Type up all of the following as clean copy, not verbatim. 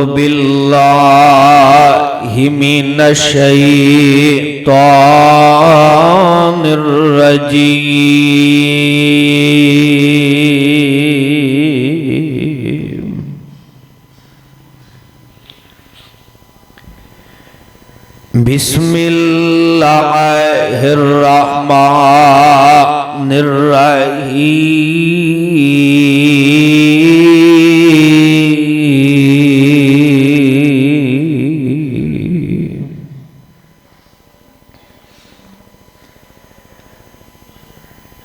باللہ من الشیطان الرجیم بسم اللہ الرحمن الرحیم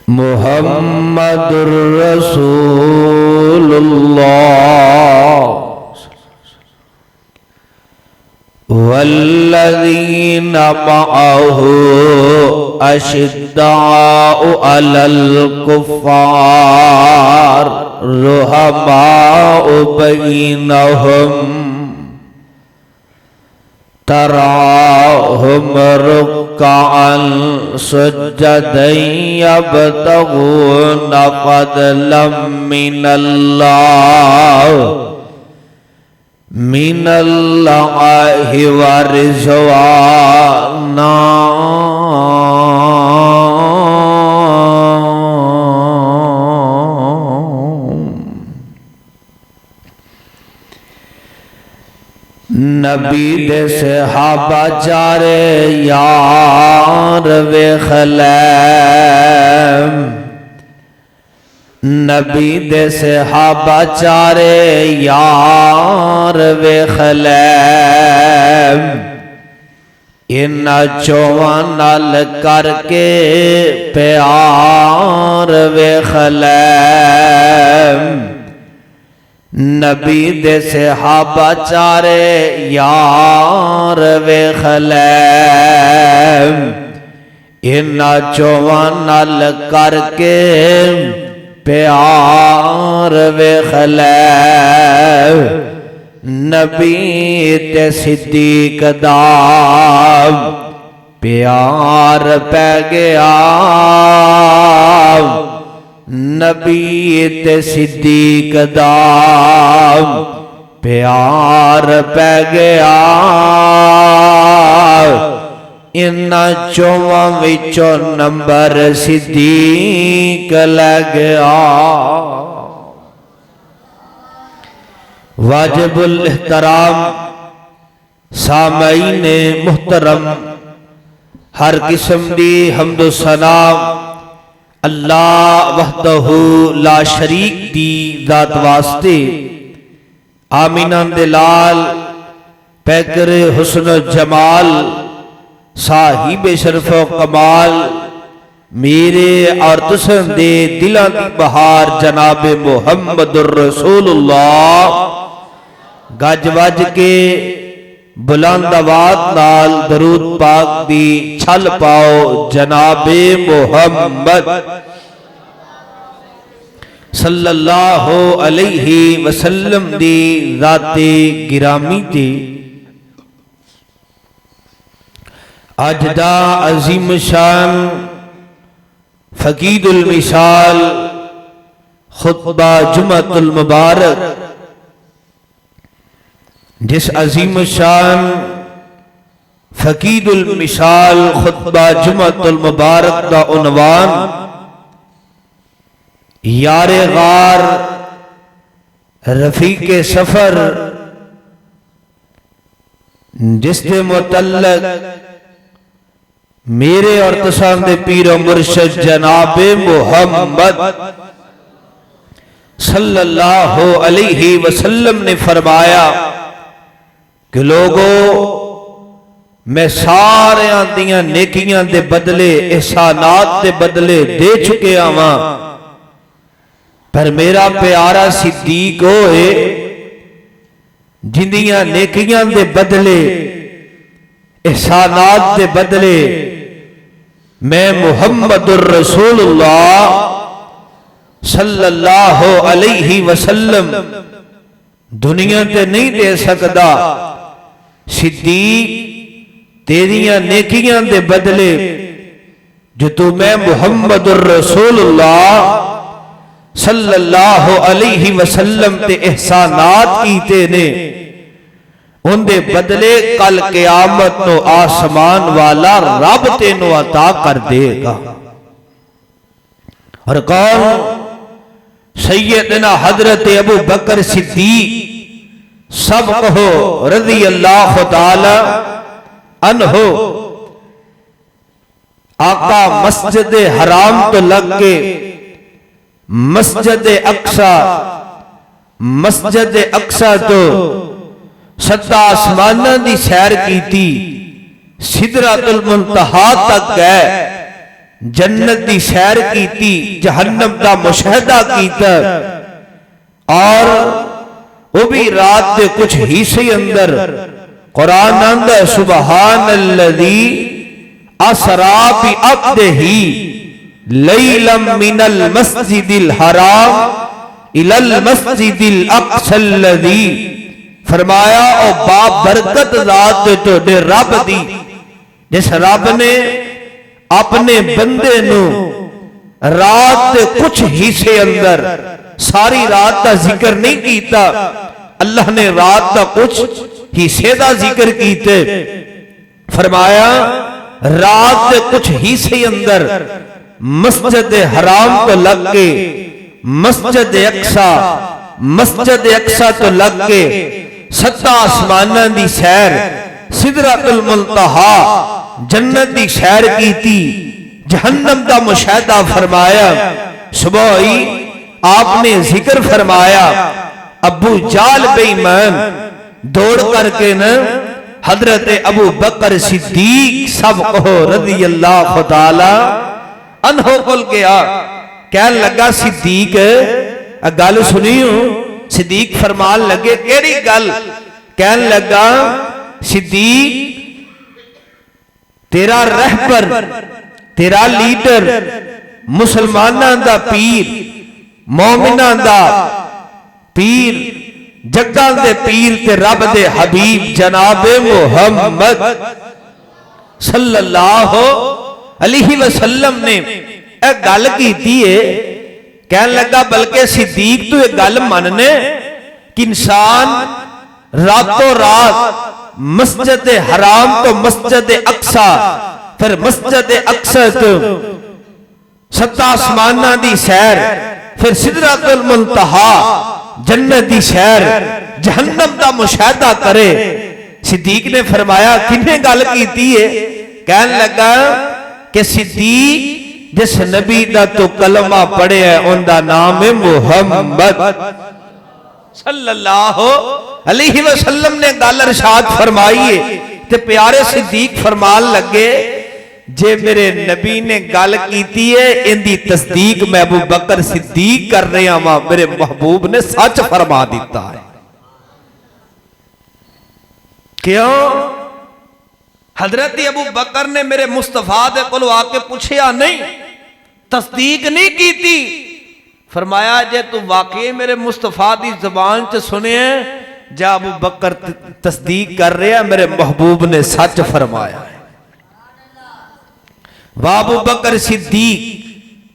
محمد رسول اللہ والذین معه اشداء علی الکفار رحماء بینہم تراہم رکعا سجدا یبتغون فضلا من اللہ ورضوانا نبی دے صحابہ جارے یار ویخلیم نبی دے صحابہ چارے یار ویخلیم انہا چوان نال کر کے پیار ویخلیم نبی دے صحابہ چارے یار ویخلیم انہا چوان نال کر کے پیار ویخلیم نبی تے صدیق دا پیار پہ گیا نبی تے صدیق دا پیار پہ گیا انہا چوہاں وچوں نمبر صدیق لگیا واجب الاحترام سامعین محترم ہر قسم دی حمد و ثنا اللہ وحدہ لا شریک دی ذات واسطے آمینہ دلال پیکر حسن و جمال صاحب شرف و کمال میرے اور تسن دے دلان دی بہار جناب محمد الرسول اللہ گج وج کے بلند آواز نال درود پاک دی چھل پاؤ جناب محمد صلی اللہ علیہ وسلم دی ذات گرامی تے آج دا عظیم شان فقید المثال خطبہ جمعۃ المبارک جس عظیم شان فقید المثال خطبہ جمعۃ المبارک دا عنوان یار غار رفیق سفر جس دے متعلق میرے اور تسان دے پیر و مرشد جناب محمد صلی اللہ علیہ وسلم نے فرمایا کہ لوگوں میں سارے آندیاں نیکیاں دے بدلے احسانات دے بدلے دے چکے آواں پر میرا پیارا صدیق ہوئے جندیاں نیکیاں دے بدلے احسانات دے بدلے میں محمد الرسول اللہ صلی اللہ علیہ وسلم دنیا تے نہیں دے سکدا صدیق تیریاں نیکیاں دے بدلے جو تو میں محمد الرسول اللہ صلی اللہ علیہ وسلم تے احسانات کیتے نے ان دے بدلے کل قیامت نو آسمان والا رب تینو عطا کر دے گا۔ اور کون؟ سیدنا حضرت ابو بکر صدیق سب کہو رضی اللہ تعالی عنہ۔ آقا مسجد حرام تو لگ کے مسجد اقصی تو ستا آسمانہ دی سیر کی تھی، سدرۃ المنتہا تک گئے، جنت دی سیر کی تھی، جہنم دا مشاہدہ کیتا، اور وہ بھی رات دے کچھ حصے اندر قرآن آندہ سبحان الذی اسرا بعبدہ لیلا من المسجد الحرام الی المسجد الاقصی الذی، فرمایا او بابرکت ذات تو دے رب دی جس رب نے اپنے بندے نو رات دے کچھ حصے اندر، ساری رات دا ذکر نہیں کیتا، اللہ نے رات دا کچھ حصے دا ذکر کیتے، فرمایا رات دے کچھ حصے اندر مسجد حرام تو لگ کے مسجد اقصی تو لگ کے ستا آسمانہ دی سیر، سدرۃ المنتہا جنت دی سیر کی تھی، جہنم دا مشاہدہ فرمایا، صبح ہی آپ نے ذکر فرمایا، ابو جال بے ایمان دوڑ کر کے نا حضرت ابو بکر صدیق سب کہو رضی اللہ تعالی عنہ کل گیا، کہنے لگا صدیق گل سنی ہوں، صدیق فرمان لگے کیڑی گل؟ کہنے لگا صدیق تیرا رہبر، تیرا لیڈر، مسلمانہ دا پیر، مومنہ دا پیر، جگہ دے پیر تے رب دے حبیب جناب محمد صلی اللہ علیہ وسلم نے ایک گل کی ہے، کہنے لگا بلکہ صدیق تو ایک گل مننے کہ انسان راتوں رات مسجد حرام تو مسجد اقصی، پھر مسجد اقصی تو ستا آسمانہ دی سیر، پھر سدرۃ المنتہا جنت دی سیر، جہنم دا مشاہدہ کرے۔ صدیق نے فرمایا کنے گل کیتی ہے؟ کہنے لگا کہ صدیق جس نبی دا تو کلمہ پڑھے ہے ان دا نام محمد صلی اللہ علیہ وسلم نے گل ارشاد فرمائیے، تے پیارے صدیق فرمان لگے جے میرے نبی نے گل کیتی ہے ان دی تصدیق میں ابو بکر صدیق کر رہے ہیں، میرے محبوب نے سچ فرما دیتا ہے۔ کیوں؟ حضرت ابو بکر نے میرے مصطفیٰ دے کولو آ کے پوچھیا نہیں، تصدیق نہیں کیتی، فرمایا جے تو واقعی میرے مصطفیٰ دی زبان چ سنے ہیں، جا ابو بکر تصدیق کر رہے ہیں، میرے محبوب نے سچ فرمایا ہے۔ ابو بکر صدیق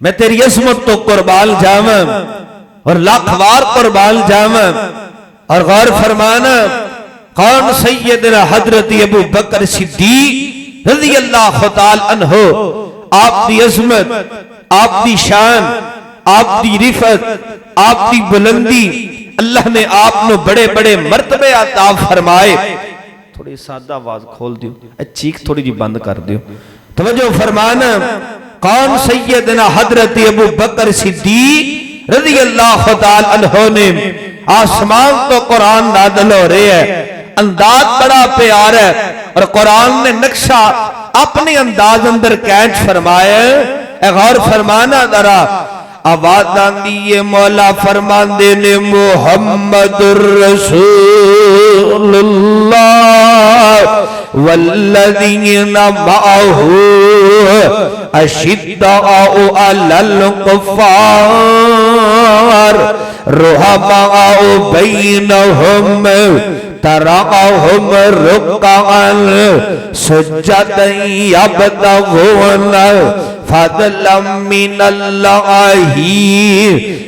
میں تیری عظمت تو قربان جاواں اور لاکھ وار قربان جاواں، اور غور فرمانا کون؟ سیدنا حضرت ابو بکر صدیق رضی اللہ تعالی عنہ۔ آپ دی عظمت، آپ دی شان، آپ دی رفعت، آپ دی بلندی، اللہ نے آپ نو بڑے بڑے مرتبے عطا فرمائے۔ تھوڑی سادہ آواز کھول دیو، چیخ تھوڑی جی بند کر دیو، توجہ فرمانا کون؟ سیدنا حضرت ابو بکر صدیق رضی اللہ تعالی عنہ نے آسمان تو قرآن نازل ہو رہے ہیں، انداز بڑا پیار ہے، اور قرآن نے نقشہ اپنے انداز اندر کینچ فرمایا ہے۔ غور فرمانا ذرا، آواز آندی ہے مولا فرمان دے نے محمد الرسول اللہ والذین معہ اشداء علی الکفار رحماء بینہم تراہم رکعا سجدا یبتغون فضلا من اللہ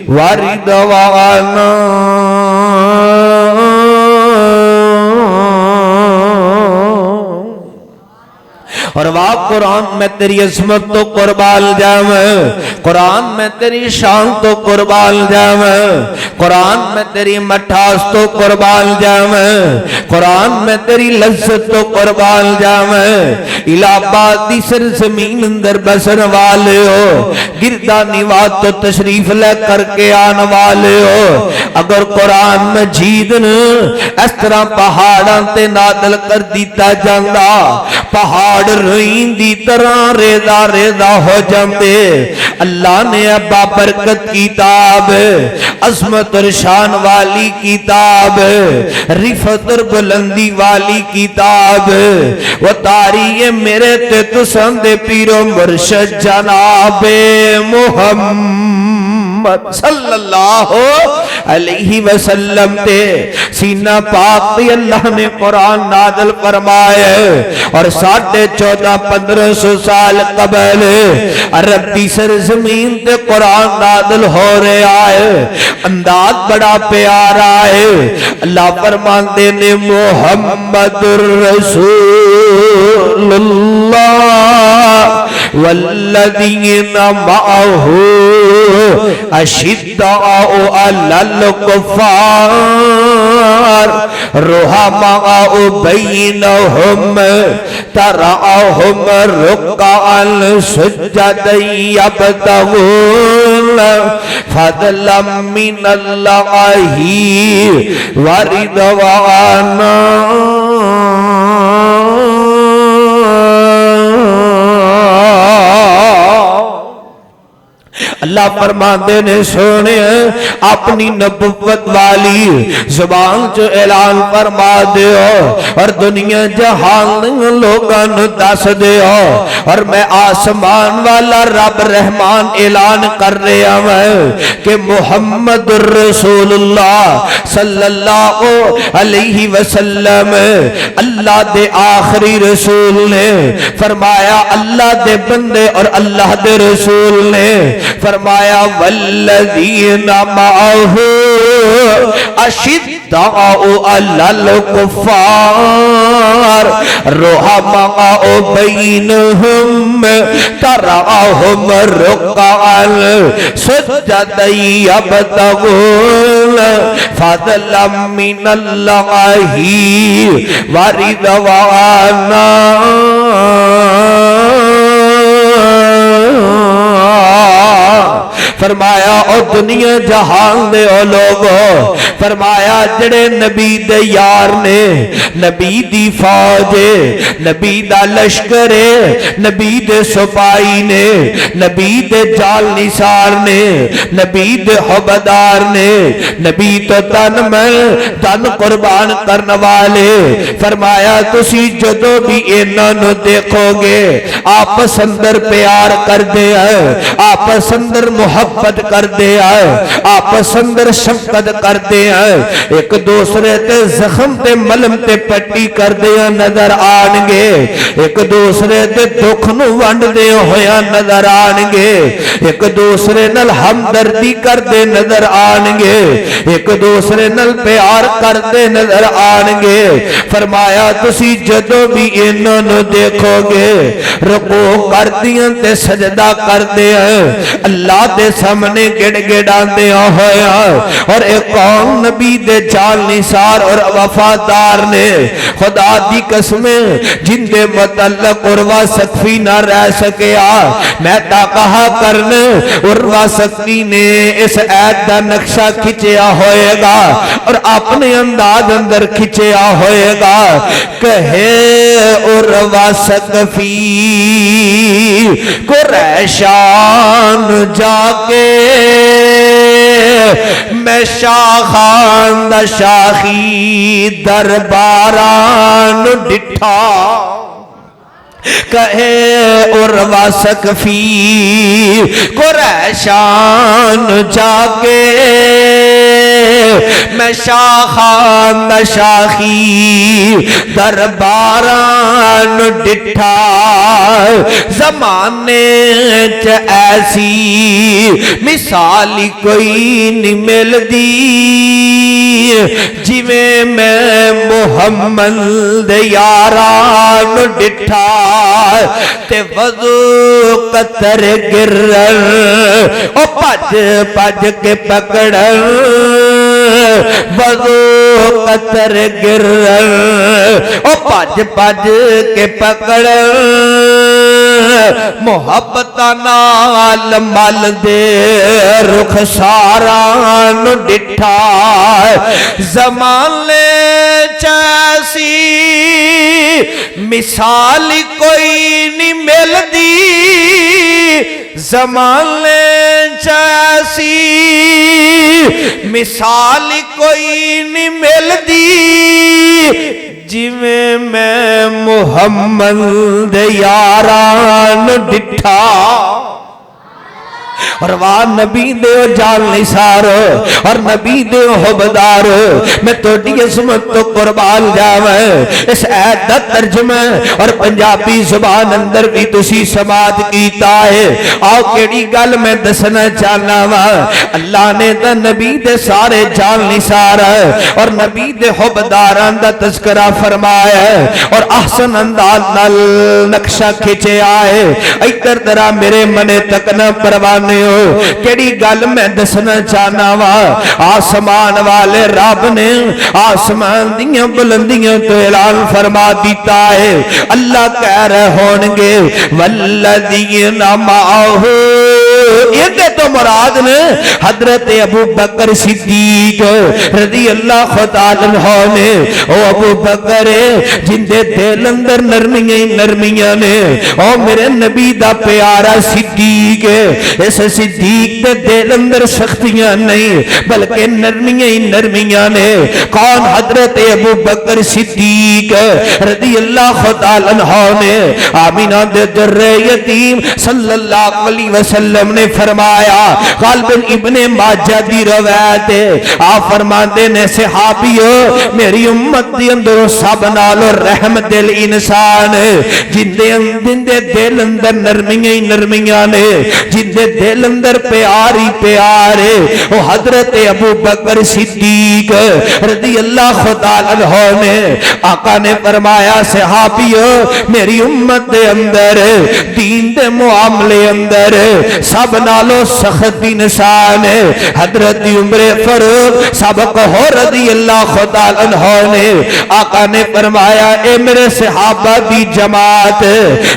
ورضوانا۔ اور واہ قرآن میں تیری عظمت تو قربان جاواں، قرآن میں تیری شان تو قربان جاواں، قرآن میں تیری مٹھاس تو قربان جاواں، قرآن میں تیری لذت تو قربان جاواں۔ الہ آبادی سرزمین اندر بسن والے ہو، گردہ نواز تو تشریف لے کر کے آن والے ہو، اگر قرآن مجید نے اس طرح پہاڑاں تے نادل کر دیتا جاندا، پہاڑ روئیں دی طرح ریزہ ریزہ ہو جاندے۔ اللہ نے ابا برکت کتاب، عظمت اور شان والی کتاب، رفعت اور بلندی والی کتاب، وہ تاری میرے تے تساں دے پیر و مرشد جناب محمد صلی اللہ علیہ وسلم تے سینہ پاک پہ اللہ نے قرآن نازل فرمائے، اور 1450-1500 سال قبل عرب دی سرزمین تے قرآن نازل ہو رہا ہے۔ انداز بڑا پیارا ہے، اللہ فرماندے نے محمد رسول اللہ والذین معہ اشداء علی الکفار رحماء بینہم تراہم رکعا سجدا یبتغون فضلا من اللہ ورضوانا۔ اللہ فرماندے نے سونے اپنی نبوت والی زبان جو اعلان فرما دے ہو، اور دنیا جہان لوگاں نو دس دے ہو، اور میں آسمان والا رب رحمان اعلان کر رہا ہوں کہ محمد رسول اللہ صلی اللہ علیہ وسلم اللہ دے آخری رسول نے فرمایا، اللہ دے بندے اور اللہ دے رسول نے فرمایا والذین معہ اشداء علی الکفار رحماء بینہم تراہم رکعا سجدا یبتغون فضلا من اللہ ورضوانا۔ فرمایا او دنیا جہان دے او لوگو، فرمایا جڑے نبی دے یار نے، نبی دی فوج، نبی دا لشکر، نبی دے سپاہی نے، نبی دے جال نثار نے، نبی دے حبدار نے، نبی تو تن میں تن قربان کرن والے، فرمایا تسی جدو بھی انہاں نو دیکھو گے آپس اندر پیار کر دے ہیں، آپس اندر محبت کر دے ہیں، آپس اندر شفقت کر دے ہیں، ایک دوسرے تے زخم تے ملم تے پٹی کر دے نظر آنگے، ایک دوسرے تے دکھ نو ونڈ دے ہویا نظر آنگے، ایک دوسرے نل ہمدردی کر دے نظر آنگے، ایک دوسرے نل پیار کر دے نظر آنگے۔ فرمایا تسی جدو بھی انہوں نو دیکھو گے رکوع کر دیاں تے سجدہ کر دے ہیں، اللہ دے سامنے گڑ گڑان دے ہویا، اور ایک قوم نبی دے جال نثار اور وفادار نے خدا دی قسمیں جن دے متعلق عروہ سقفی نہ رہ سکیا، میں تا کہا کرنے عروہ سقفی نے اس عید دا نقشہ کھچیا ہوئے گا اور اپنے انداز اندر کھچیا ہوئے گا، کہے عروہ سقفی قریشان جا کے میں شاخان دا شاخی درباران ڈٹھا، کہے عروہ سقفی قریشان جا کے میں شاخان دا شاخی درباران ڈٹھا، زمانے چ ایسی مثالی کوئی نہیں مل دی جویں میں محمد محمد دے یاران ڈٹھا تے وضو قطر گرن او پج پج کے پکڑن وضو قطر گرن او پج پج کے پکڑن محبت نال مل دے رخساراں نو ڈٹھا زمانے چیسی مثال کوئی نہیں ملدی زمانے چیسی مثال کوئی نہیں ملدی جویں میں محمد یاران ڈٹھا اور واہ نبی دے جان نثار اور نبی دے حبدار میں توڑی عظمت تو قربان جاویں اس عید دا ترجمہ اور پنجابی زبان اندر بھی تسی سماعت کیتا ہے آؤ کیڑی گل میں دسنا چاہنا وا اللہ نے دا نبی دے سارے جان نثار اور نبی دے حبداران دا تذکرہ فرمایا ہے اور احسن انداز نال نقشہ کھچے آئے ایتر درہ میرے منے تک نہ پروانے ہو کیڑی گل میں دسنا چاہنا وا آسمان والے رب نے آسمان دیاں بلندیاں تو اعلان فرما دیتا ہے اللہ کہہ رہے ہونگے والذین معہو یہ تو مراد نے حضرت ابو بکر صدیق رضی اللہ خدا عنہ نے او ابو بکر جن دے دل اندر نرمیاں نے او میرے نبی دا پیارا صدیق اس صدیق دے دل اندر سختیاں نہیں بلکہ نرمیاں نے کون حضرت ابو بکر صدیق رضی اللہ خدا عنہ نے آمینہ دے در یتیم صلی اللہ علیہ وسلم نے فرمایا غالب ابن ماجہ دی روایت آپ فرماندے نے صحابیو میری امت دی اندر سب نالو رحم دل انسان جن دے دل اندر نرمیاں نے جن دے دل اندر پیاری پیارے وہ حضرت ابو بکر صدیق رضی اللہ خدا عنہ نے آقا نے فرمایا صحابیو میری امت دے اندر دین دے معاملے اندر سب نالو سخت انسان حضرت عمر فاروق سابق ہو رضی اللہ خدا عنہ نے آقا نے فرمایا اے میرے صحابہ دی جماعت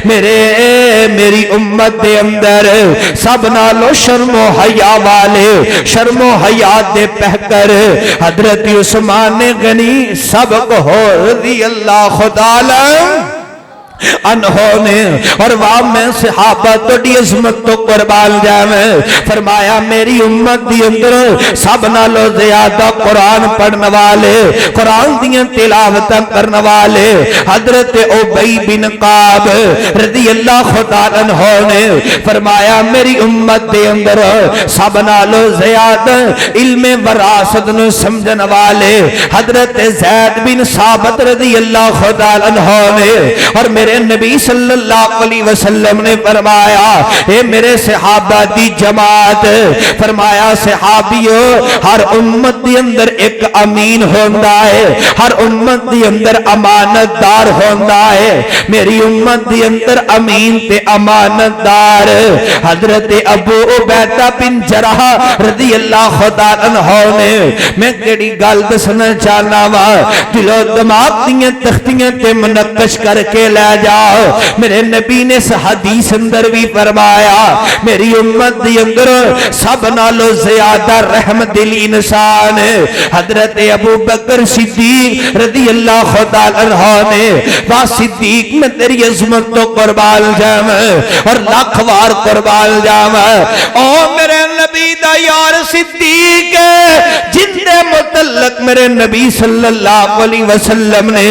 میری امت دے اندر سب نالو شرم و حیا والے شرم و حیا دے پہکر حضرت عثمان غنی سابق ہو رضی اللہ خدا انہوں اور واہ میں صحابہ تو دی عظمت تو قربان جاویں فرمایا میری امت دی اندر سب نالو زیادہ قرآن پڑھنے والے قرآن دیاں تلاوتاں کرنے والے حضرت ابی بن کعب رضی اللہ خدا عنہ نے فرمایا میری امت دے اندر سب نالو زیادہ علم وراثت نو سمجھن والے حضرت زید بن ثابت رضی اللہ خدا عنہ نے اور میرے نبی صلی اللہ علیہ وسلم نے فرمایا اے میرے صحابہ دی جماعت فرمایا صحابیو ہر امت دی اندر ایک امین ہوندہ ہے ہر امت دی اندر امانت دار ہوندہ ہے میری امت دی اندر امین تے امانت دار حضرت ابو عبیدہ بن جرح رضی اللہ خدا عنہ نے میں کیڑی گل دسنا چاہنا وا دل و دماغ دیاں تختیاں تے منقش کر کے لے جاؤ میرے نبی نے اس حدیث اندر بھی فرمایا میری امت دی اندر سب نالو زیادہ رحم دل انسان حضرت ابو بکر صدیق رضی اللہ خدا عنہ نے وا صدیق میں تیری عظمت تو قربان جاویں اور لاکھ وار قربان جاویں او میرے نبی دا یار صدیق جن دے متعلق میرے نبی صلی اللہ علیہ وسلم نے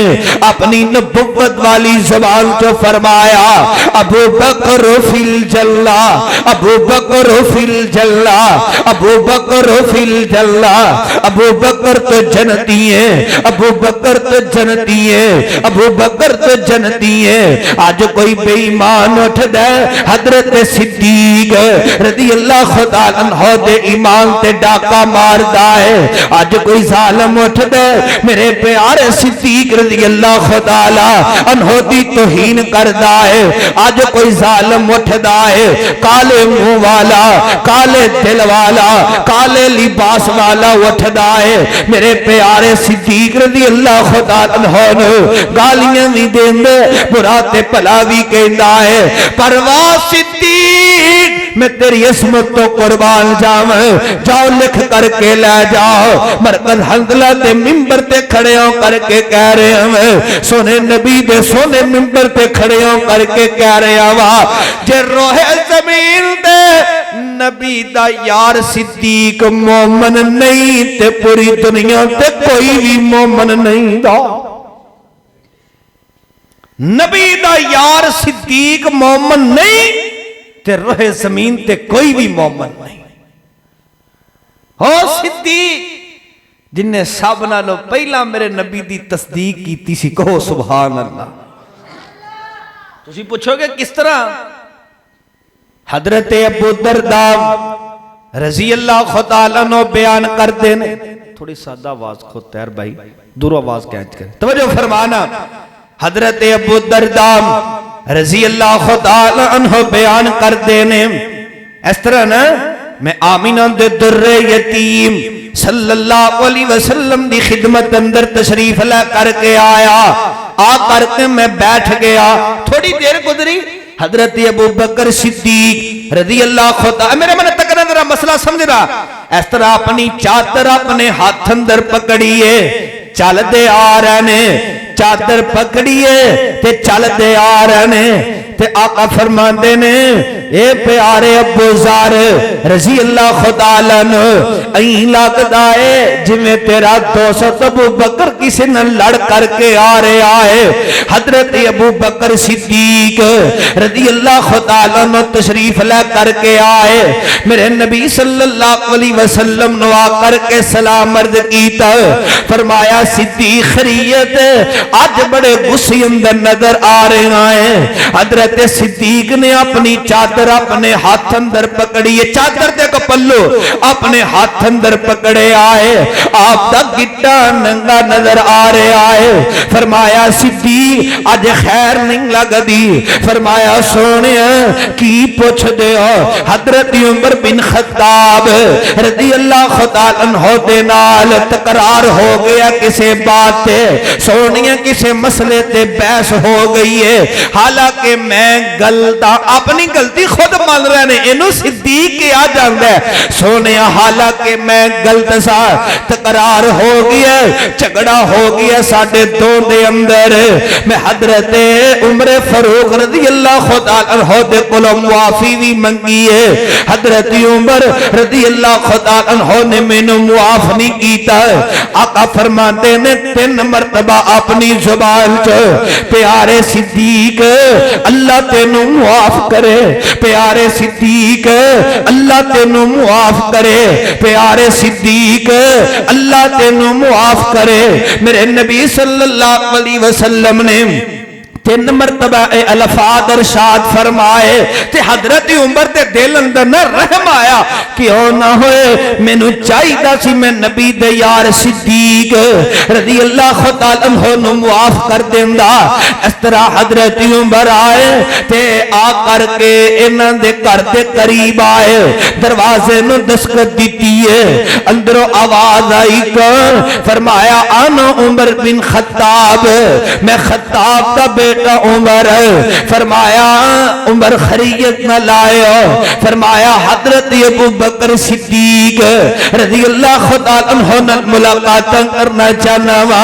اپنی نبوت والی زبان جو فرمایا ابو بکر فی الجنہ ابو بکر فی الجنہ ابو بکر فی الجنہ ابو بکر بکر تو جنتی ہے، ابو بکر تو جنتی ہے، ابو بکر تو جنتی ہے۔ آج کوئی بے ایمان اٹھ دے حضرت صدیق رضی اللہ خدا عنہ دے ایمان تے ڈاکہ مار دائے، آج کوئی ظالم اٹھ دے میرے پیارے صدیق رضی اللہ خدا عنہ دی توہین کر دائے، آج کوئی ظالم اٹھ دائے کالے منہ والا، کالے دل والا، کالے لباس والا اٹھ دائے میرے پیارے صدیق رضی اللہ خدا عنہ نے گالیاں بھی دیں دے برا تے بھلا بھی کہندا ہے، پرواہ صدیق میں تیری عصمت تو قربان جاواں، جاؤ لکھ کر کے لے جاؤ۔ مرکز حنظلہ دے ممبر تے کھڑے ہو کر کے کہہ رہے ہیں، سونے نبی دے سونے ممبر تے کھڑے ہو کر کے کہہ رہے ہیں، جے روح زمین دے نبی دا یار صدیق مومن نہیں تے پوری دنیا تے کوئی بھی مومن نہیں دا۔ نبی دا یار صدیق مومن نہیں تے روح زمین تے کوئی بھی مومن نہیں۔ ہو صدیق جن نے سب نالوں پہلا میرے نبی دی تصدیق کی سی، کہو سبحان اللہ۔ تسی پوچھو گے کس طرح؟ حضرت ابو درداء رضی اللہ خدا عنہ بیان کر دینے، تھوڑی سادہ آواز کو تیر بھائی دور آواز کہنچ کر توجہ فرمانا۔ حضرت ابو درداء رضی اللہ خدا عنہ بیان کر دینے، اس طرح نا میں آمینہ دے در یتیم صلی اللہ علیہ وسلم دی خدمت اندر تشریف لے کر کے آیا، آ کر کے میں بیٹھ گیا، تھوڑی دیر گزری حضرت ابو بکر صدیق رضی اللہ خدا، میرے من تک ذرا مسئلہ سمجھ رہا، اس طرح اپنی چادر اپنے ہاتھ اندر پکڑیے چل دے آ رہے نے، چادر پکڑیے تے چل دے آ رہے نے، تے آقا فرماندے نے اے پیارے ابو زار رضی اللہ خدا عنہ این لگدا ہے جویں تیرا دوست ابو بکر کسی نے لڑ کر کے آ رہا ہے۔ حضرت ابو بکر صدیق رضی اللہ خدا عنہ تشریف لے کر کے آئے، میرے نبی صلی اللہ علیہ وسلم نو آ کر کے سلام عرض کیتا، فرمایا صدیق خیریت آج بڑے غصے اندر نظر آ رہے ہیں۔ حضرت صدیق نے اپنی چادر اپنے ہاتھ اندر پکڑی، چادر دے کو پلو اپنے ہاتھ اندر پکڑے آئے، آپ دا گٹا ننگا نظر آ رہے آئے، فرمایا صدیق آج خیر نہیں لگ دی، فرمایا سونے کی پوچھ دے ہو؟ حضرت عمر بن خطاب رضی اللہ خدا عنہ دے نال تقرار ہو گیا کسے بات تے، سونیا کسے مسئلے تے بحث ہو گئی ہے، حالانکہ میں غلطا اپنی غلطی خود مان رہے نے، انہوں صدیق کے آ جاندے سونیا حالانکہ میں غلط سا، تقرار ہو گیا، جھگڑا ہو گیا ساڑھے دو دے اندر، میں حضرت عمر فاروق رضی اللہ خدا عنہ دے کلو معافی بھی منگی ہے، حضرت عمر رضی اللہ خدا عنہ نے مینوں معاف نہیں کیتا، آقا فرماتے نے 3 مرتبہ اپنی زبان چو پیارے صدیق اللہ تینوں معاف کرے، پیارے صدیق اللہ تینوں معاف کرے، پیارے صدیق اللہ تینوں معاف کرے۔ میرے نبی صلی اللہ علیہ وسلم نے 3 مرتبہ اے الفاظ ارشاد فرمائے تے حضرت عمر دے دل اندر نہ رحم آیا کیوں نہ ہوئے مینوں چاہیدا سی میں نبی دے یار صدیق رضی اللہ خدا عنہ نو معاف کر دیندا۔ اس طرح حضرت عمر آئے تے آ کر کے انہاں دے گھر دے قریب آئے، دروازے نو دستک دتی ہے، اندروں آواز آئی کون؟ فرمایا انا عمر بن خطاب، میں خطاب دا بیٹا عمر، فرمایا عمر خیریت نہ لائے ہو، فرمایا حضرت ابو بکر صدیق رضی اللہ خدا عنہ نے ملاقات کرنا چاہنا وا،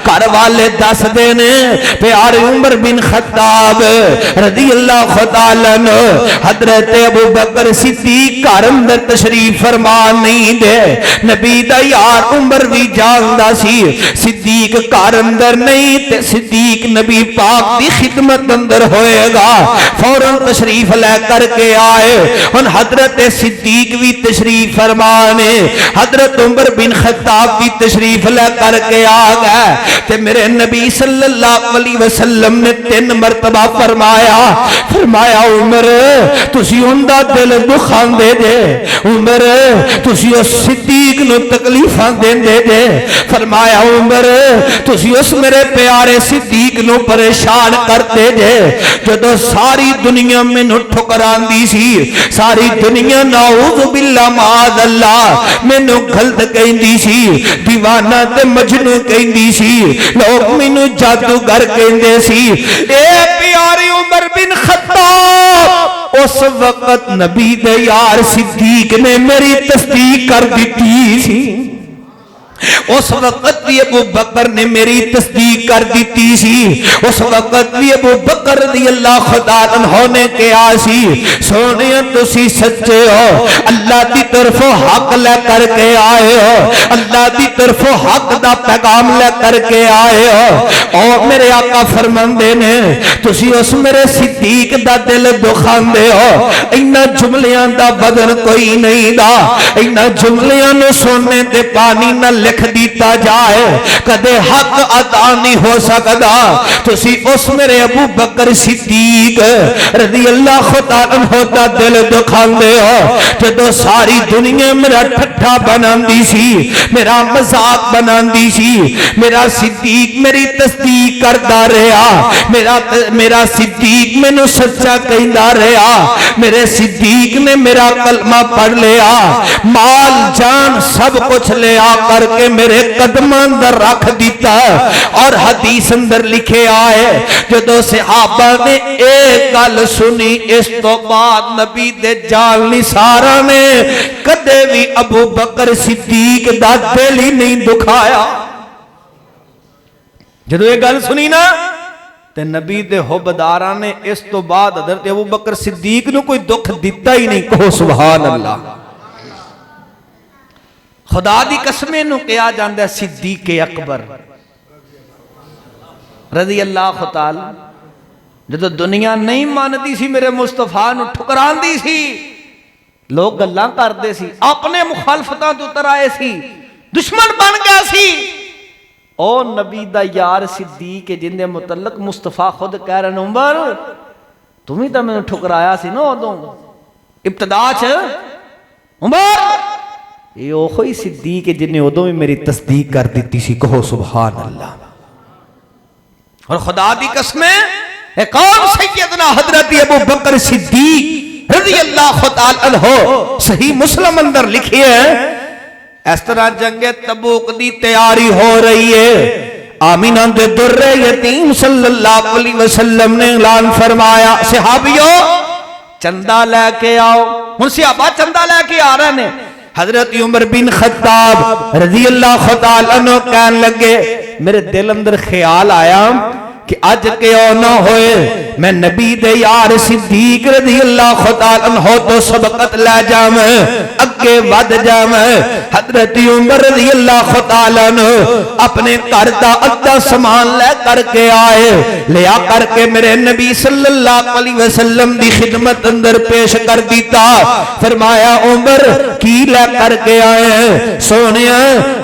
گھر والے دس دینے پیارے عمر بن خطاب رضی اللہ خدا عنہ حضرت ابو بکر صدیق گھر اندر تشریف فرما نہیں دے، نبی دا یار عمر بھی جاندا سی صدیق گھر اندر نہیں تے صدیق نبی پاک دی خدمت اندر ہوئے گا، فوراً تشریف لے کر کے آئے۔ ان حضرت صدیق بھی تشریف فرمانے، حضرت عمر بن خطاب بھی تشریف لے کر کے آ گئے تے میرے نبی صلی اللہ علیہ وسلم نے 3 مرتبہ فرمایا عمر تسی اوندا دل دکھان دے دے، عمر تسی اس صدیق نو تکلیفاں دیندے دے، فرمایا عمر تسی اس میرے پیارے صدیق نو پریشان کرتے دے، جدو ساری دنیا میں نو ٹھکراندی سی، ساری دنیا نعوذ باللہ معاذ اللہ میں نو غلط کہندی سی، دیوانہ تے مجنون کہندی سی، لوگ میں نو جادوگر کہندے سی، اے پیاری عمر بن خطاب اس وقت نبی دے یار صدیق نے میری تصدیق کر دیتی سی، اس وقت بھی ابو بکر نے میری تصدیق کر دیتی سی، اس وقت بھی ابو بکر رضی اللہ خدا عنہ نے کہا سی سونیا تسی سچے ہو، اللہ دی طرف حق لے کر کے آئے ہو، اللہ دی طرف حق دا پیغام لے کر کے آئے ہو، اور میرے آقا فرماندے نے تسی اس میرے صدیق دا دل دکھاندے ہو، اینا جملیاں دا بدن کوئی نہیں دا، اینا جملیاں نو سونے تے پانی نہ لکھ دیتا جائے کدے حق عطا نہیں ہو سکتا، تسی اس میرے ابو بکر صدیق رضی اللہ عنہ دا دل دکھاندے ہو، جدو ساری دنیا میرا ٹھٹھا بناندی سی، میرا مذاق بناندی سی، میرا صدیق میری تصدیق کردا رہا، میرا صدیق میں نو سچا کہندا رہا، میرے صدیق نے میرا کلمہ پڑھ لیا، مال جان سب کچھ لیا کر کے میرے قدماں اندر رکھ دیتا، اور حدیث اندر لکھے آئے جدو صحابہ نے ایک گل سنی اس تو بعد نبی دے جال نثارا نے کدے بھی ابو بکر صدیق دا دل ہی نہیں دکھایا۔ جدو یہ گل سنی نا تے نبی دے حبداراں نے اس تو بعد حضرت ابو بکر صدیق نو کوئی دکھ دیتا ہی نہیں، کہو سبحان اللہ۔ خدا دی قسمیں نو کیا جاندہ ہے صدیق اکبر رضی اللہ تعالی، جدو دنیا نہیں ماندی سی میرے مصطفیٰ نو ٹھکران دی سی، لوگ گلاں کر دے سی، اپنے مخالفتاں تو اتر آئے سی، دشمن بن گیا سی، او نبی دا یار صدیق جن دے متعلق مصطفیٰ خود کہہ رہے عمر تمہیں تا میں نے ٹھکرایا سی نا ادوں ابتدا چ عمر یہ اوہی صدیق جن نے ادوں بھی میری تصدیق کر دیتی سی، کہو سبحان اللہ۔ اور خدا دی قسمیں ایک اور سیدنا حضرت ابو بکر صدیق رضی اللہ تعالی عنہ صحیح مسلم اندر لکھی ہے، اس طرح جنگ تبوک دی تیاری ہو رہی ہے، آمینہ دے در یتیم صلی اللہ علیہ وسلم نے اعلان فرمایا صحابیوں چندہ لے کے آؤ، ان صحابہ چندہ لے کے آ رہے ہیں، حضرت عمر بن خطاب رضی اللہ تعالی عنہ کہنے لگے میرے دل اندر خیال آیا کہ آج کیوں نہ ہوئے میں نبی دے یار صدیق رضی اللہ تعالی عنہ تو سبقت لے جاؤں، اگے ود جاؤں۔ حضرت عمر رضی اللہ تعالی عنہ اپنے گھر دا ادھا سامان لے کر کے آئے، لیا کر کے میرے نبی صلی اللہ علیہ وسلم دی خدمت اندر پیش کر دیتا، فرمایا عمر کی لے کر کے آئے سونیا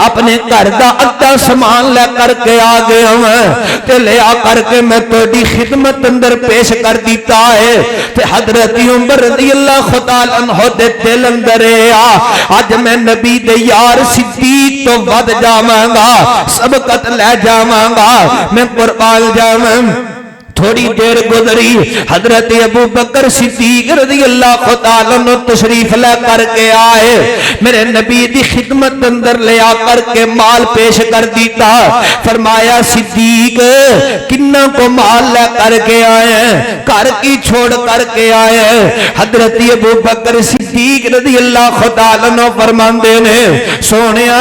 اپنے گھر دا ادھا سامان لے کر کے آ گیا ہوں تے لیا کر کے میں توڑی خدمت اندر پیش کر دیتا ہے، تے حضرت عمر رضی اللہ تعالی عنہ دے دل اندر آج میں نبی دے یار صدیق تو ود جاواں گا، سبقت لے جاواں گا، میں قربان جاواں۔ تھوڑی دیر گزری حضرت ابو بکر صدیق رضی اللہ تعالیٰ عنہ تشریف لے کر کے آئے، میرے نبی دی خدمت اندر لے آ کر کے مال پیش کر دیتا، فرمایا صدیق کنہ کو مال لے کر کے آئے ہیں، گھر کی چھوڑ کر کے آئے ہیں؟ حضرت ابو بکر صدیق رضی اللہ تعالیٰ عنہ فرماندے نے سونیا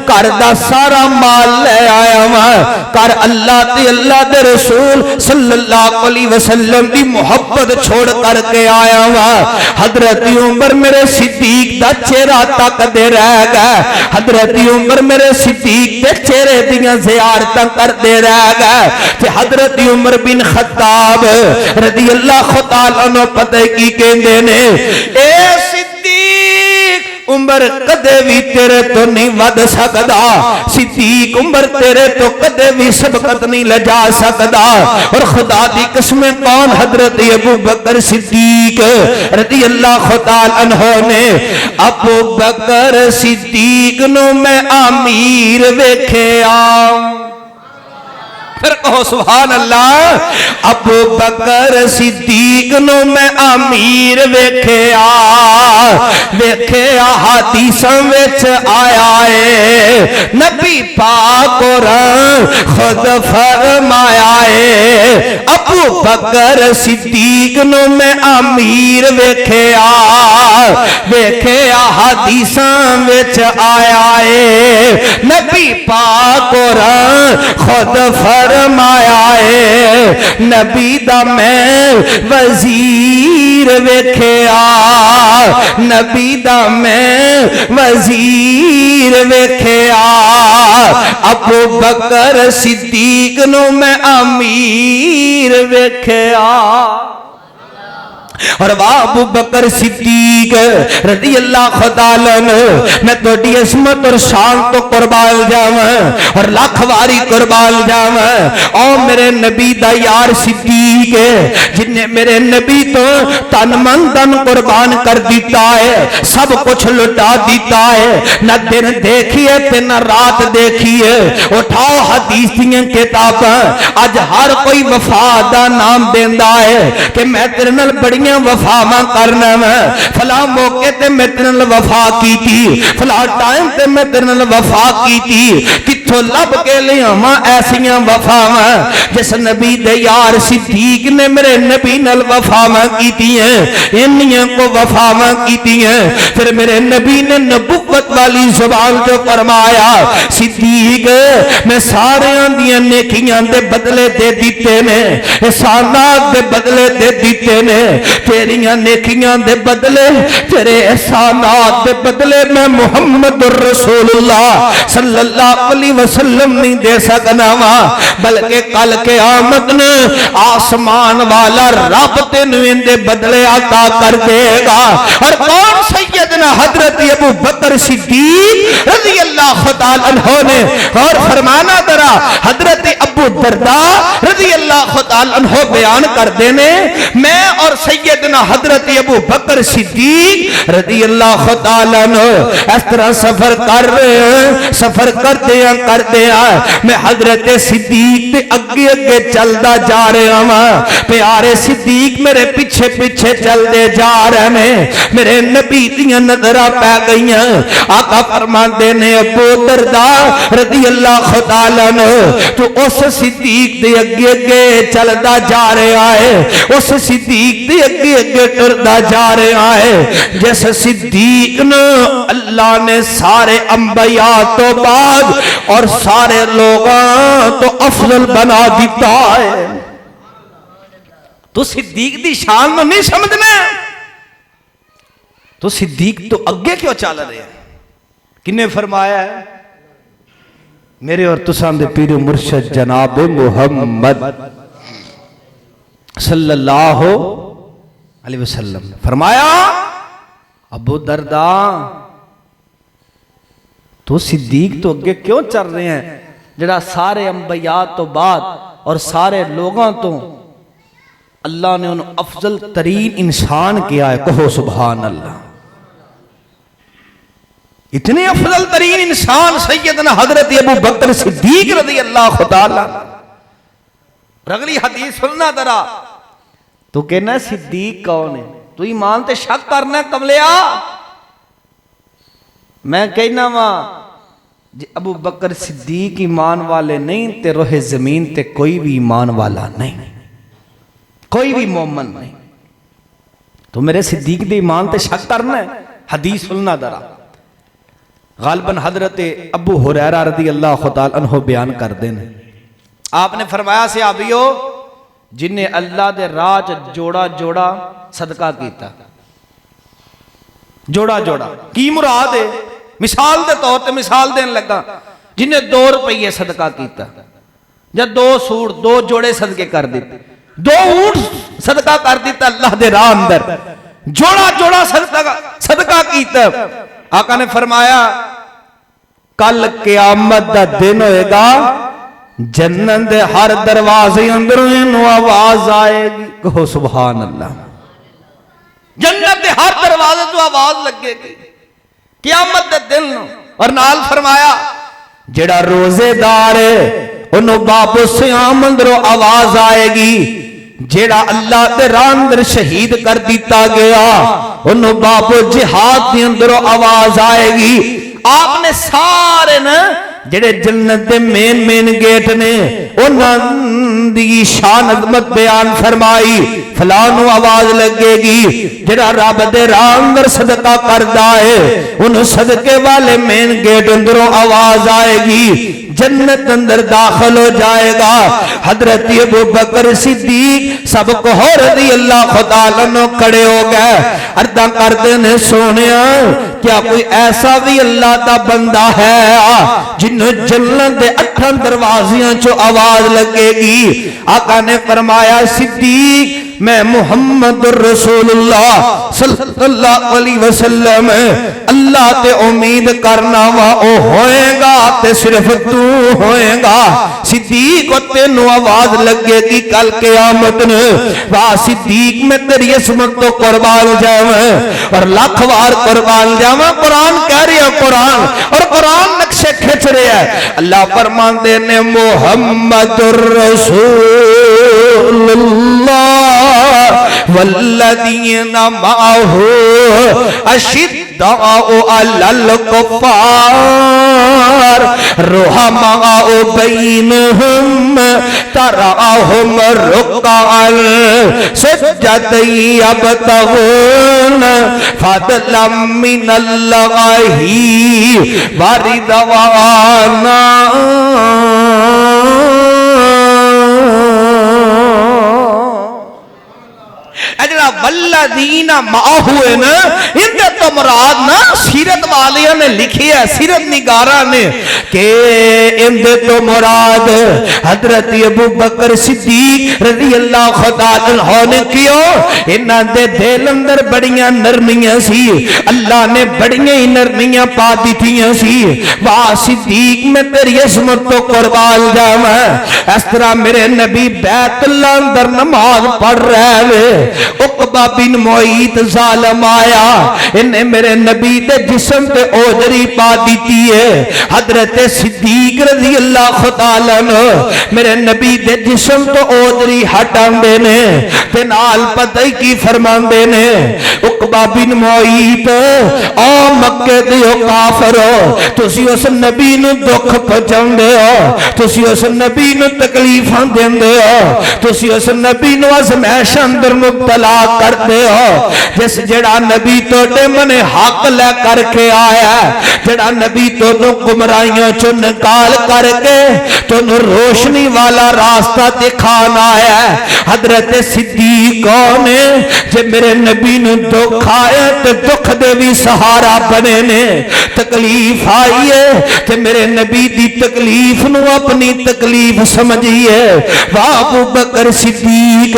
گھر دا سارا مال لے آیا ہوا، گھر اللہ تے اللہ دے رسول صلی اللہ اللہ علیہ وسلم دی محبت چھوڑ کر کے آیا ہوا. حضرت عمر میرے صدیق دا چہرہ تک دے رہ گئے. حضرت عمر میرے صدیق دے چہرے دیاں زیارتاں کر دے رہ گئے. تے حضرت عمر بن خطاب رضی اللہ تعالیٰ عنہ پتہ کی کہندے نے اے صدیق عمر کدے بھی تیرے تو نہیں ود سکدا. صدیق عمر تیرے تو کدے بھی سبقت نہیں لجا سکدا. اور خدا دی قسم کون حضرت ابو بکر صدیق رضی اللہ تعالی عنہ نے ابو بکر صدیق نو میں امیر ویکھیا. پھر کہو سبحان اللہ. ابو بکر صدیق نو میں امیر ویکھیا. ویکھیا حدیثاں وچ آیا ہے نبی پاک قرآن خود فرمایا ہے ابو بکر صدیق نو میں امیر ویکھیا. ویکھیا حدیثاں وچ آیا ہے نبی پاک قرآن خود فرمایا ہے نبی دا میں وزیر ویکھیا. نبی دا میں وزیر ویکھیا. ابو بکر صدیق نو میں امیر ویکھیا. اور ابو بکر صدیق رضی اللہ تعالیٰ عنہ میں توڑی عظمت اور شان تو قربان جاواں اور لاکھ واری قربان جاواں. او میرے نبی دا یار صدیق جن نے میرے نبی تو تن من دن قربان کر دیتا ہے. سب کچھ لٹا دیتا ہے. نہ دن دیکھیے تے نہ رات دیکھیے. اٹھاؤ حدیث دیاں کتاباں. اج ہر کوئی وفا دا نام دیندا ہے کہ میں تیرے نال بڑی وفاواں کرنا میں. فلاں موقع تے میں تیرے نال وفا کیتی. فلاں ٹائم تے میں تیرے نال وفا کیتی. کتھوں لب کے لیاواں ایسیاں وفاواں جس نبی دے یار صدیق نے میرے نبی نال وفاواں کیتی ہیں. انیاں کو وفاواں کیتی ہیں. پھر میرے نبی نے نبوت والی زبان جو فرمایا صدیق میں سارے دیاں نیکیاں دے بدلے دے دیتے نے. احسانات دے بدلے دے دیتے نے. تیریاں نیکیاں دے بدلے تیرے احسانات دے بدلے میں محمد رسول اللہ صلی اللہ علیہ وسلم نہیں دے سکنا وا. بلکہ کل قیامت نے آسمان والا رب تینوں ان دے بدلے عطا کر دے گا. اور کون سیدنا حضرت ابو بکر صدیق رضی اللہ تعالی عنہ نے اور فرمانا درا حضرت ابو درداء رضی اللہ تعالی عنہ بیان کر دینے میں اور سیدنا حضرت ابو بکر صدیق رضی اللہ تعالیٰ عنہ اس طرح سفر کر رہے ہیں. سفر کرتے ہیں میں حضرت صدیق تے اگے اگے چلدا جا رہا ہوں. پیارے صدیق میرے پیچھے پیچھے چل دے جا رہے ہیں. میرے نبی دیاں نظراں پہ گئیاں. آقا فرماندے نے ابو درداء رضی اللہ تعالیٰ عنہ تو اس صدیق دے اگے اگے چلدا جا رہا ہے. اس صدیق دے اگے اگے ٹردا جا رہا ہے جس صدیق نے اللہ نے سارے انبیاء تو بعد اور سارے لوگاں تو افضل بنا دیتا ہے. تو صدیق دی شان میں نہیں سمجھنا. تو صدیق تو اگے کیوں چل رہے ہیں؟ کنے فرمایا ہے؟ میرے اور تساں دے پیر مرشد جناب محمد صلی اللہ علیہ وسلم فرمایا ابو درداء تو صدیق تو اگے کیوں چل رہے ہیں جڑا سارے انبیاء تو بعد اور سارے لوگاں تو اللہ نے انہوں افضل ترین انسان کیا ہے. کہو سبحان اللہ. اتنے افضل ترین انسان سیدنا حضرت ابو بکر صدیق رضی اللہ تعالی. اگلی حدیث سننا ذرا. تو کہنا ہے صدیق کون ہے؟ تو ایمان تے شک کرنا ہے کملیا. میں کہنا وا ابو بکر صدیق ایمان والے نہیں تے روح زمین تے کوئی بھی ایمان والا نہیں, کوئی بھی مومن نہیں. تو میرے صدیق دے ایمان تے شک کرنا ہے. حدیث سننا ذرا. غالباً حضرت ابو ہریرہ رضی اللہ تعالی عنہ بیان کر دینے. آپ نے فرمایا صحابیو جن نے اللہ دے راہ چ جوڑا جوڑا صدقہ کیتا. جوڑا جوڑا کی مراد ہے؟ مثال دے طور تے مثال دین لگا، جن نے 2 روپیے صدقہ کیتا یا 2 سوٹ 2 جوڑے صدقے کر دیتے، 2 اونٹ صدقہ کر دیتا اللہ دے راہ اندر، جوڑا جوڑا صدقہ کیتا. آقا نے فرمایا کل قیامت دا دن ہوئے گا، جنت دے ہر دروازے اندر انہوں آواز آئے گی. کہو سبحان اللہ. جنت دے ہر دروازے تو آواز لگے گی قیامت دے دن. اور نال فرمایا جڑا روزے دار ہے انہوں باپ سیام اندروں آواز آئے گی، جڑا اللہ دے راہ اندر شہید کر دیتا گیا انہوں باپ جہاد دے اندروں آواز آئے گی. آپ نے سارے نا جڑے جنت دے مین گیٹ نے انہاں دی شان عظمت بیان فرمائی. فلانو آواز لگے گی جڑا رب دے راہ اندر صدقہ کردا ہے انہوں صدقے والے مین گیٹ اندروں آواز آئے گی، جنت اندر داخل ہو جائے گا. حضرت ابو بکر صدیق سب کو رضی اللہ خدا عنہ کھڑے ہو گئے، عرضاں کردے نے سونیا کیا کوئی ایسا بھی اللہ دا بندہ ہے جنہوں جنت دے 8 دروازیاں چو آواز لگے گی؟ آقا نے فرمایا صدیق میں محمد رسول اللہ صلی اللہ علیہ وسلم اللہ تے امید کرنا وا او ہوئے گا تے صرف تو ہوئے گا. صدیق تینوں آواز لگے گی کل قیامت نے، واہ صدیق میں تیری عصمت تو قربان جاواں اور لاکھ وار قربان جاواں. قرآن کہہ رہی ہے قرآن، اور قرآن نقشے کھچ رہے ہیں. اللہ فرماندے نے محمد رسول اللہ والذین معه اشداء علی الکفار رحماء بینہم تراہم رکعا سجدا یبتغون فضلا من اللہ ورضوانا. اجلا والذین معہو ہے نا، ان دے تو مراد نا سیرت والیاں نے لکھی ہے، سیرت نگاراں نے، کہ ان دے تو مراد حضرت ابو بکر صدیق رضی اللہ خدا عنہ نے کیوں انہاں دے دل اندر بڑیاں نرمیاں سی، اللہ نے بڑیاں ہی نرمیاں پا دیتیاں سی. واہ صدیق میں تیری عظمت تو قربان جاواں. اس طرح میرے نبی بیت اللہ اندر نماز پڑھ رہے ہیں، عقبہ بن معیط ظالم آیا، انہیں میرے نبی دے جسم پہ اوجری پا دیتی ہے. حضرت صدیق رضی اللہ خدا عنہ میرے نبی دے جسم تو اوجری ہٹان دینے تے نال پتہ کی فرمان دینے. عقبہ بن معیط او مکہ دیو کافرو، تسی اس نبی نو دکھ پہنچان دے ہو، تسی اس نبی نو تکلیفاں دین دے ہو، تسی اس نبی نو ازمائش اندر مبتلا کرتے ہو. جس جڑا نبی تو من حق لے کر کے آیا، جڑا نبی تو گمراہیاں چو نکال کر کے تو روشنی والا راستہ دکھانا ہے. حضرت صدیق نے جب میرے نبی نے دکھ آیا تو دکھ دے بھی سہارا بنے نے، تکلیف آئی ہے کہ میرے نبی دی تکلیف نو اپنی تکلیف سمجھئے. واہ ابو بکر صدیق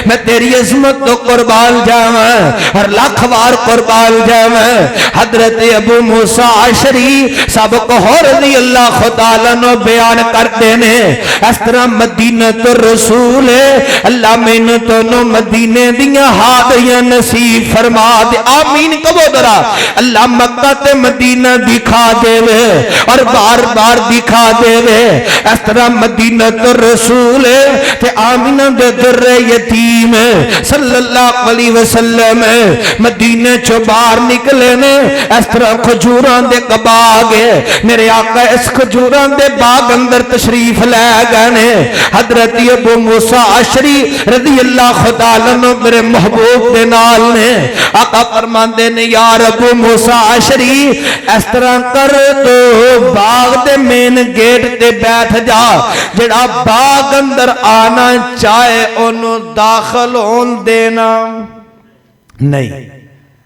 میں تیری عظمت تو قربان جاواں اور لاکھ وار قربان جاواں. حضرت ابو موسیٰ عشری سب کو رضی اللہ خدا عنہ بیان کرتے نے. اس طرح مدینہ تو رسول اللہ میں تو مدینے دیاں ہادیاں نصیب فرما دے. آمین کبو درا. اللہ مکہ تے مدینہ دکھا دے وے اور بار بار دکھا دے وے. اس طرح مدینہ تو رسول تے آمینہ دے در یتیم صلی اللہ علیہ وسلم مدینہ چو باہر نکلے نے. اس طرح کھجوران دے باغ میرے آقا اس کھجوران دے باغ اندر تشریف لے گئے نے. حضرت ابو موسیٰ عشری رضی اللہ خدا عنہ میرے محبوب دے نال نے. آقا فرماندے نے یار ابو موسیٰ عشری اس طرح کر تو باغ دے مین گیٹ تے بیٹھ جا، جڑا باغ اندر آن نہ چاہے انہوں داخل ہون دینا نہیں.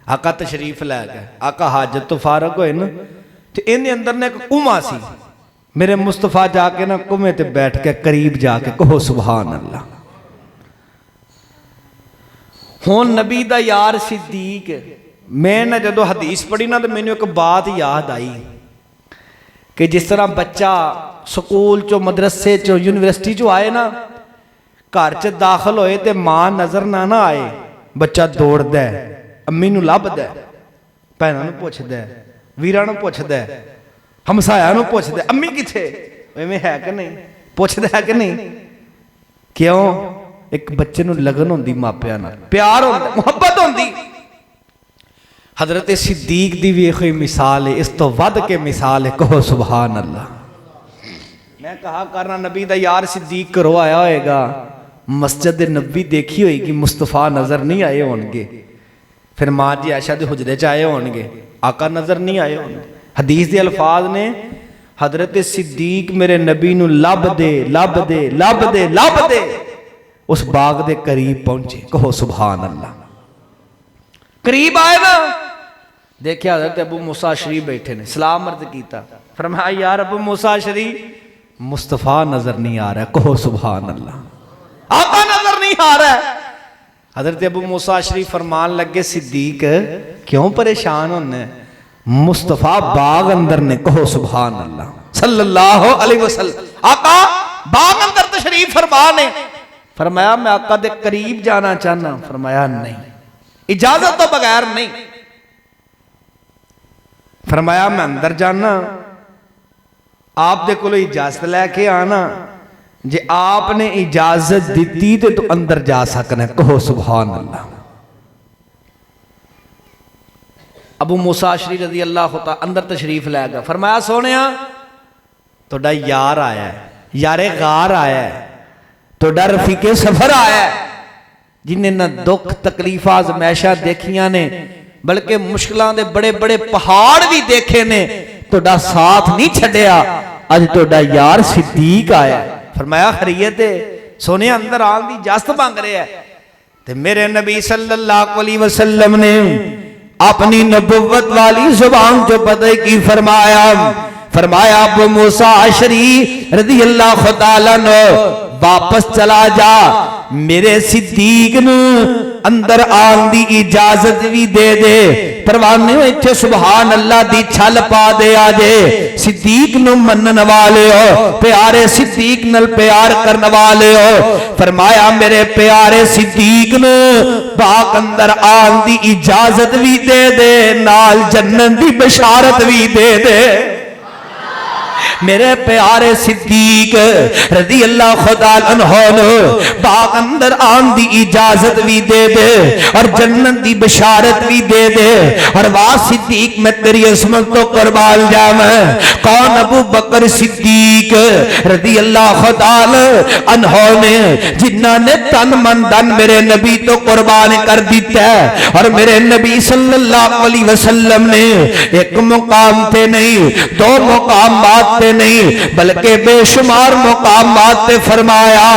آقا تشریف لے گئے, آقا حاجت تو فارغ ہوئے نا, تو انہیں اندر نے ایک کنواں سی. میرے مصطفیٰ جا کے نا کنویں تے بیٹھ کے قریب جا کے کہو سبحان اللہ. ہون نبی دا یار صدیق, میں نے جدو حدیث پڑھی نا تو میں نے ایک بات یاد آئی کہ جس طرح بچہ سکول چو مدرسے چو یونیورسٹی چو آئے نا, گھر چ داخل ہوئے تے ماں نظر نہ آئے, بچہ دوڑ دے, امی نو لب دے, بھیناں نو پوچھ دے, ویراں نو پوچھ دے, ہمسایاں نو پوچھ دے امی کتھے, ایویں ہے کہ نہیں, پوچھ دے ہے کہ نہیں. کیوں؟ ایک بچے نو لگن ہوندی ماپیاں نال, پیار ہوندا, محبت ہوندی. حضرت صدیق دی بھی کوئی مثال ہے, اس تو ود کے مثال ہے, کہو سبحان اللہ. میں کہا کرنا نبی دا یار صدیق کرو آیا ہوئے گا, مسجد نبی دیکھی ہوئے گی, مصطفیٰ نظر نہیں آئے ہونگے, پھر ماں جی عائشہ دے حجرے چاہے ہونگے, آقا نظر نہیں آئے ہونگے. حدیث دے الفاظ نے حضرت صدیق میرے نبی نو لب دے لب دے لب دے لب دے اس باغ دے قریب پہنچے, کہو سبحان اللہ. قریب آئے نا, دیکھیں حضرت ابو موسیٰ شریف بیٹھے نے, سلام عرض کیتا, فرمایا یار ابو موسیٰ شریف مصطفیٰ نظر نہیں آ رہا ہے, کہو سبحان اللہ. آقا نظر نہیں آ رہا ہے. حضرت ابو موسیٰ شریف فرمان لگے صدیق کیوں پریشان ہونے, مصطفیٰ باغ اندر نے, کہو سبحان اللہ صلی اللہ علیہ وسلم. آقا باغ اندر تشریف فرمانے. فرمایا میں آقا دے قریب جانا چاہنا, فرمایا نہیں, اجازت تو بغیر نہیں. فرمایا میں اندر جانا, آپ دے کو اجازت لے کے آنا, جے آپ نے اجازت دیتی تو اندر جا سکنا, کہو سبحان اللہ. ابو موسیٰ شریف رضی اللہ تعالی اندر تشریف لے گا. فرمایا سونیا توڑا یار آیا ہے, یار غار آیا ہے, توڑا رفیق سفر آیا ہے, جنہیں نہ دکھ تکلیف آزمائشاں دیکھیاں نے بلکہ مشکلان دے بڑے بڑے پہاڑ بھی دیکھے نے, توڑا ساتھ نہیں چھڑیا, آج توڑا یار صدیق آیا ہے. فرمایا خیریت ہے, سونے اندر آن دی اجازت مانگ رہے ہیں. تو میرے نبی صلی اللہ علیہ وسلم نے اپنی نبوت والی زبان جو پتہ کی فرمایا ابو موسیٰ اشعری رضی اللہ تعالیٰ عنہ واپس چلا جا, میرے صدیق نو اندر آن دی اجازت بھی دے دے, پروانے ہوئے سبحان اللہ دی چھل پا دے آجے, صدیق نو منن والے ہو, پیارے صدیق نل پیار کرن والے ہو. فرمایا میرے پیارے صدیق نو باغ اندر آن دی اجازت بھی دے دے, نال جنت دی بشارت بھی دے دے. میرے پیارے صدیق رضی اللہ خدا عنہ باغ اندر آن دی اجازت بھی دے دے اور جنت دی بشارت بھی دے دے. اور واہ صدیق میں تیری عظمت تو قربان جاواں, کون ابو بکر صدیق رضی اللہ خدا عنہ نے, جنہاں نے تن من دن میرے نبی تو قربان کر دیتا ہے, اور میرے نبی صلی اللہ علیہ وسلم نے ایک مقام تے نہیں, دو مقامات تے نہیں, بلکہ بے شمار مقامات تے فرمایا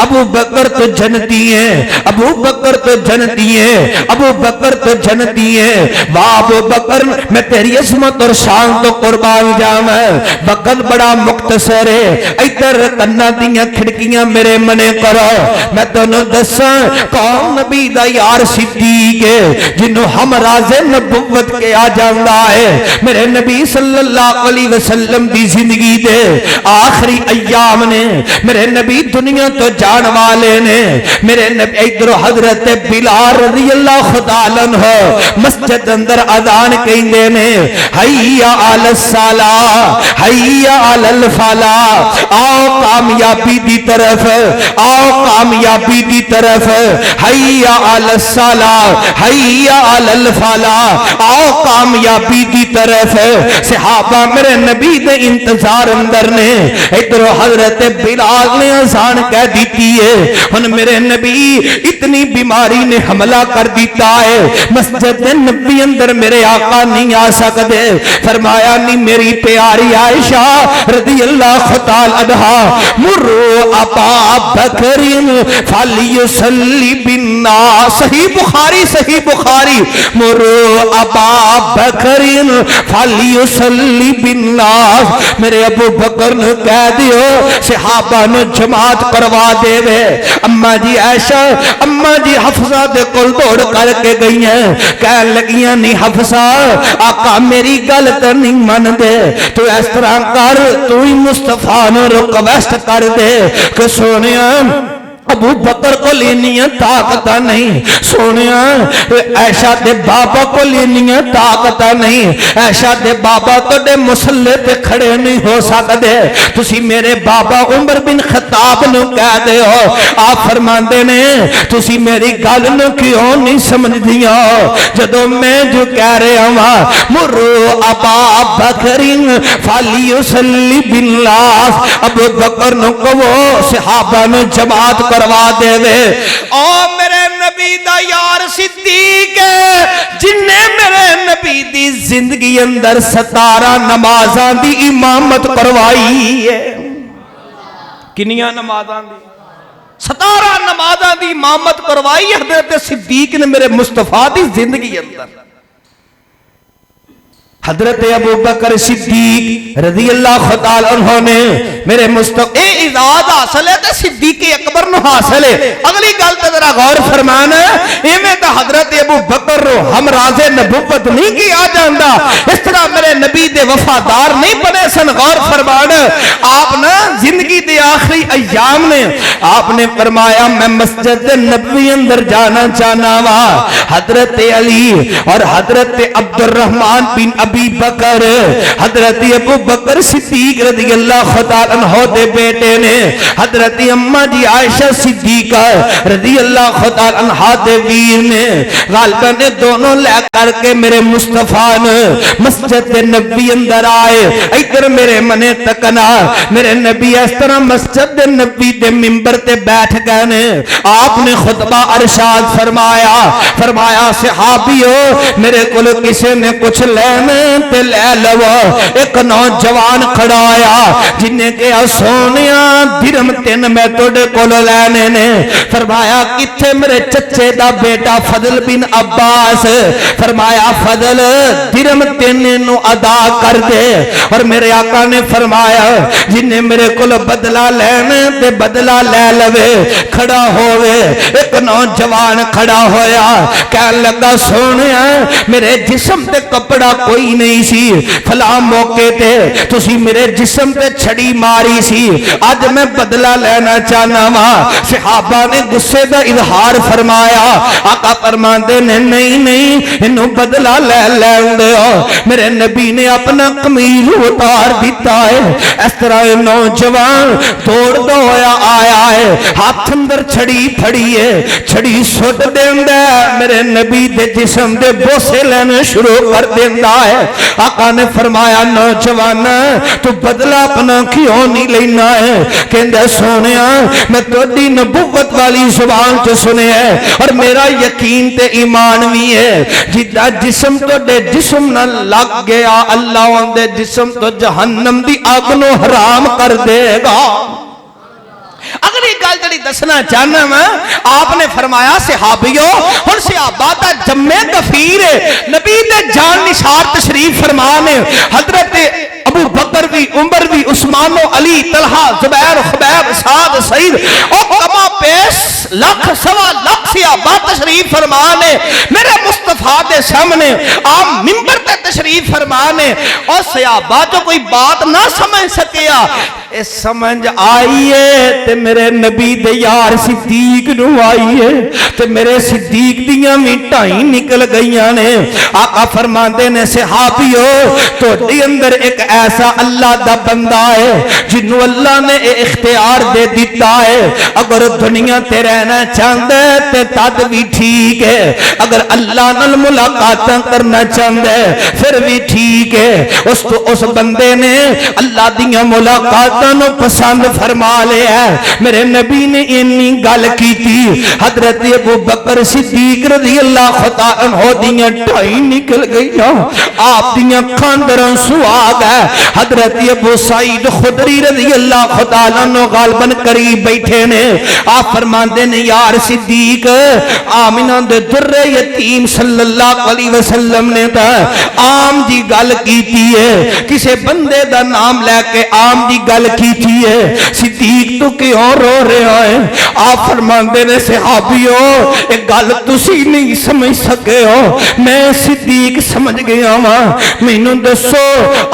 ابو بکر تو جنتی ہیں, ابو بکر تو جنتی ہیں, ابو بکر تو جنتی ہیں. واہ ابو بکر میں تیری عظمت اور شان تو قربان جاواں, وقت بڑا مختصر ہے, ادھر کنا دیاں کھڑکیاں میرے منے کرو, میں تانوں دساں کون نبی دا یار صدیق ہے جنوں ہم راز نبوت کے آ جاندا ہے. میرے نبی صلی اللہ علیہ وسلم دی زندگی دے آخری ایام نے, میرے نبی دنیا تو جان والے نے, میرے نبی ادھر حضرت بلال رضی اللہ عنہ مسجد اندر اذان کہندے نے, حیا علی الصلاۃ حیا علی الفلاح, آؤ کامیابی دی طرف, آؤ کامیابی دی طرف, حیا علی الصلاۃ حیا علی الفلاح, آؤ کامیابی دی طرف. صحابہ میرے نبی دے انتظار اندر نے, ادھر حضرت بلال نے مسلمان کہہ دیتی ہے ہن میرے نبی اتنی بیماری نے حملہ کر دیتا ہے مسجد نبی اندر میرے آقا نہیں آ سکتے فرمایا نہیں میری پیاری عائشہ رضی اللہ تعالی عنہا مرو ابا بکر فلیصلی بالناس صحیح بخاری مرو ابا بکر فلیصلی بالناس میرے ابو بکر نے کہہ دیو صحابہ نے جماعت کروا دے وے اما جی عائشہ اما جی حفصہ دے کول دوڑ کر کے گئی ہیں کہنے لگیاں نہیں حفصہ آقا میری گل تے نہیں من دے تو اس طرح کر تو ہی مصطفیٰ نے ریکویسٹ کر دے کہ سونیا ابو بکر کو لینی طاقت نہیں سونیا عائشہ دے بابا کو لینی طاقت نہیں عائشہ دے بابا تو دے مسلح تے کھڑے نہیں ہو سکتے تسی میرے بابا عمر بن خطاب نو کہہ دے ہو آپ فرماندے نے تسی میری گل نو کیوں نہیں سمجھ دیا جدو میں جو کہہ رہا ہوں مرو ابا بکر فلیصلی بالناس ابو بکر نو کہو صحابہ نے جماعت کروا دے وے او میرے نبی دا یار صدیق ہے جن نے میرے نبی دی زندگی اندر 17 نمازاں دی امامت کروائی ہے کنیاں نمازاں دی 17 نمازاں دی امامت کروائی حضرت صدیق نے میرے مصطفیٰ دی زندگی اندر حضرت ابو بکر صدیق رضی اللہ تعالی عنہ نے میرے مصطفیٰ اعزاز حاصل ہے تے صدیق اکبر نو حاصل ہے اگلی گل تے ذرا غور فرمان ایویں تے حضرت ابو بکر رو ہم راز نبوت نہیں کیا جاندا اس طرح میرے نبی دے وفادار نہیں بنے سن غور فرمان آپ نا زندگی دے آخری ایام نے آپ نے فرمایا میں مسجد نبوی اندر جانا چاہنا وا حضرت علی اور حضرت عبد الرحمن بن ابی بکر حضرت ابو بکر صدیق رضی اللہ تعالی عنہ دے بیٹے نے حضرت اماں جی عائشہ صدیقہ رضی اللہ تعالی عنہ دے ویر نے غالباً نے دونوں لے کر کے میرے مصطفیٰ نے مسجد نبی اندر آئے ادھر میرے منے تکنا میرے نبی اس طرح مسجد نبی دے منبر تے بیٹھ گئے نے آپ نے خطبہ ارشاد فرمایا صحابیو میرے کول کسی نے کچھ لینا تے لے لو ایک نوجوان کھڑا آیا جن نے کہا سونیا درم 3 میں توڑے کول لینے نے فرمایا کتھے میرے چچے دا بیٹا فضل بن عباس فرمایا فضل درم 3 نو ادا کر دے اور میرے آقا نے فرمایا جن نے میرے کول بدلہ لینے تے بدلہ لے لوے کھڑا ہوئے ایک نوجوان کھڑا ہویا کہنے لگا سونیا میرے جسم تے کپڑا کوئی نہیں سی فلاں موقع تے تسی میرے جسم تے چھڑی ماری سی آج میں بدلہ لینا چاہنا وا صحابہ نے غصے دا اظہار فرمایا آقا فرماندے نے نہیں انہوں بدلہ لے دے میرے نبی نے اپنا قمیض اتار دیتا ہے اس طرح نوجوان دوڑ ہویا آیا ہے ہاتھ اندر چھڑی پھڑی ہے چھڑی سٹ دیندا ہے میرے نبی دے جسم دے بوسے لینے شروع کر دیندا ہے آقا نے فرمایا نوجوان تو بدلہ اپنا کیوں نہیں لینا ہے کہندے سونیا میں تہاڈی نبوت والی زبان تے سنے ہے اور میرا یقین تے ایمان بھی ہے جدا جسم تہاڈے جسم نہ لگ گیا اللہ اندے جسم تو جہنم دی اگ نو حرام کر دے گا اگلی گل جڑی دسنا چاہنا میں آپ نے فرمایا صحابیو ہن صحابہ دا جمع غفیر نبی دے جان نثار تشریف فرمانے حضرت ابو بکر بھی عمر بھی عثمان و علی طلحہ زبیر خبیب سعد سعید او کما پیش لاکھ سوا لاکھ صحابہ تشریف فرمانے میرے مصطفیٰ دے سامنے آپ منبر تے تشریف فرمانے اور صحابہ جو کوئی بات نہ سمجھ سکیا اس سمجھ آئیے تے میرے نبی دے یار صدیق نو آئیے تے میرے صدیق دیاں مٹائیں نکل گئیاں نے آقا فرماندے نے صحابیو تو دی اندر ایک ایسا اللہ دا بندہ ہے جنہوں اللہ نے اختیار دے دیتا ہے اگر دنیا تے رہنا چاہندے تے تے تد بھی ٹھیک ہے، اگر اللہ نال ملاقات کرنا چاہتا ہے پھر بھی ٹھیک ہے۔ اس بندے نے اللہ دیاں ملاقاتاں نو پسند فرما لیا ہے۔ میرے نبی نے انی گل کی تھی، حضرت ابو بکر صدیق رضی اللہ عنہ دیاں ٹھائی نکل گئیاں، آپ دیاں کھاندراں سواگ ہے۔ حضرت ابو سعید خدری رضی اللہ عنہ غالباً قریب بیٹھے نے، آپ فرماندے نے یار صدیق آمنہ دے در یتیم صلی اللہ علیہ وسلم نے دا عام دی گل کیتی ہے، کسے بندے دا نام لے کے عام دی گل کیتی ہے، صدیق تو کیوں رو رہے ہیں؟ آپ فرماندے نے صحابیو ایک گل تسی نہیں سمجھ سکے ہو، میں صدیق سمجھ گیا ہاں، مینوں دسو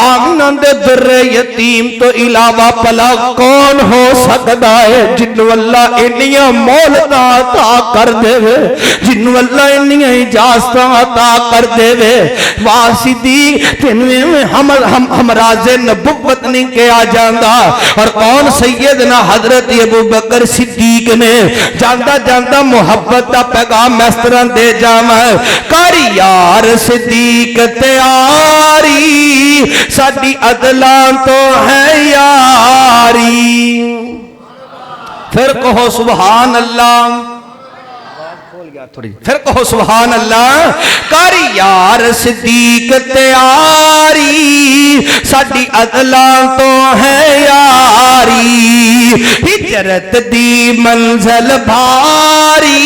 آمنہ دے در یتیم تو علاوہ پلا کون ہو سکتا ہے جنہوں اللہ انیاں مولتا عطا کر دے وے، جنہوں اللہ انیاں اجازتاں عطا کر دے وے؟ واہ صدیق تنویں میں ہم راز نبوت نہیں کیا جاندہ۔ اور کون سیدنا حضرت ابو بکر صدیق نے جاندہ جاندہ محبت دا پیغام اس طرح دے جاما ہے، کاری یار صدیق تیاری ساڈی عدلان تو ہے یاری، پھر کہو سبحان اللہ، پھر کہو سبحان اللہ، کاری یار صدیق تیاری ساڈی عدلان تو ہے یاری، ہجرت دی منزل بھاری،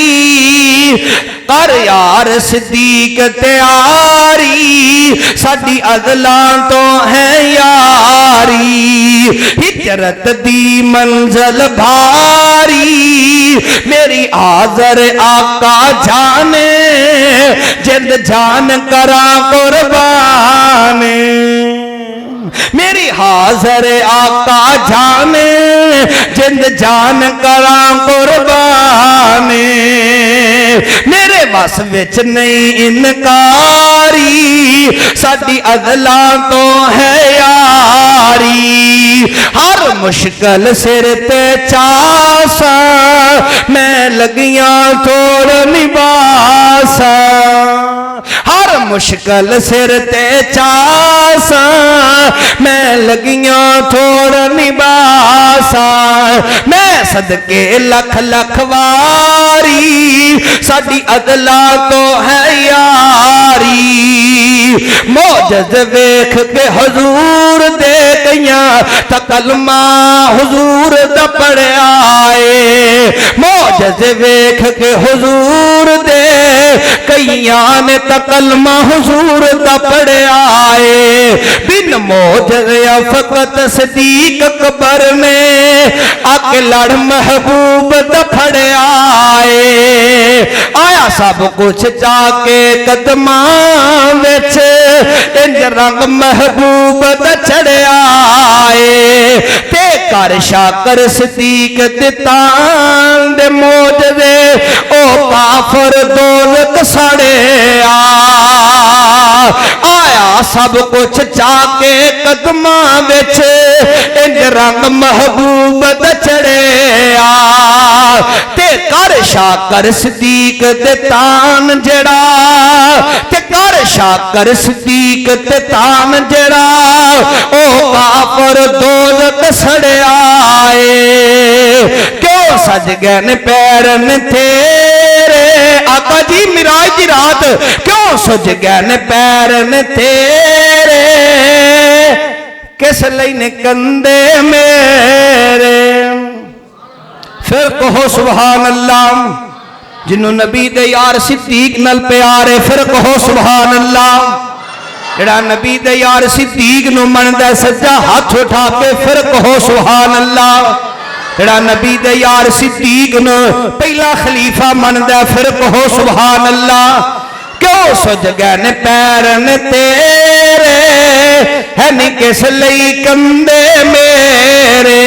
کر یار صدیق تیاری ساڈی عدلان تو ہے یاری، ہجرت دی منزل بھاری، میری آذر آقا جانے جند جان کرا قربان، میری حاضر آقا جانے جند جان کرا قربان، میرے بس وچ نہیں انکاری ساڈی عدلاں تو ہے یاری، ہر مشکل سر تے چاسا میں لگیاں توڑ نباسا، ہر مشکل سر تے چاسا میں لگیاں توڑ نباسا، میں صدقے لکھ لکھ واری ساڈی عدلاں تو ہے یاری، موجز ویکھ کے حضور دے گیاں تا کلمہ حضور دا پڑھیا آئے، موجز ویکھ کے حضور دے کئیاں نے تا کلمہ حضور دا پڑھیا آئے، بن موجز یا فقط صدیق قبر میں آکے لڑ محبوب دا پڑھیا آئے، آیا سب کچھ جا کے قدمان وچ انج رنگ محبوب دا چڑھیا آئے، تے کر شاکر صدیق دتان دے موجزے او کافر دولت سڑے آیا سب کچھ جا کے قدمان وچ انج رنگ محبوب دا چڑھے تے کر شاکر صدیق دے تان جڑا، تے کر شاکر صدیق دے تان جڑا او کافر دولت سڑے آئے، کیوں سج گئے پیرن تیرے آقا جی معراج دی رات، کیوں سج گئے پیرن تیرے کس لئی کندے میرے، پھر کہو سبحان اللہ، جنہوں نبی دے یار صدیق نل پیارے پھر کہو سبحان اللہ، جڑا نبی دے یار صدیق نو مندہ سجا ہاتھ اٹھا کے پھر کہو سبحان اللہ، جڑا نبی دے یار صدیق نو پہلا خلیفہ مندہ پھر کہو سبحان اللہ، کیوں سج گئے پیرن تیرے ہے نی کس لئی کندے میرے،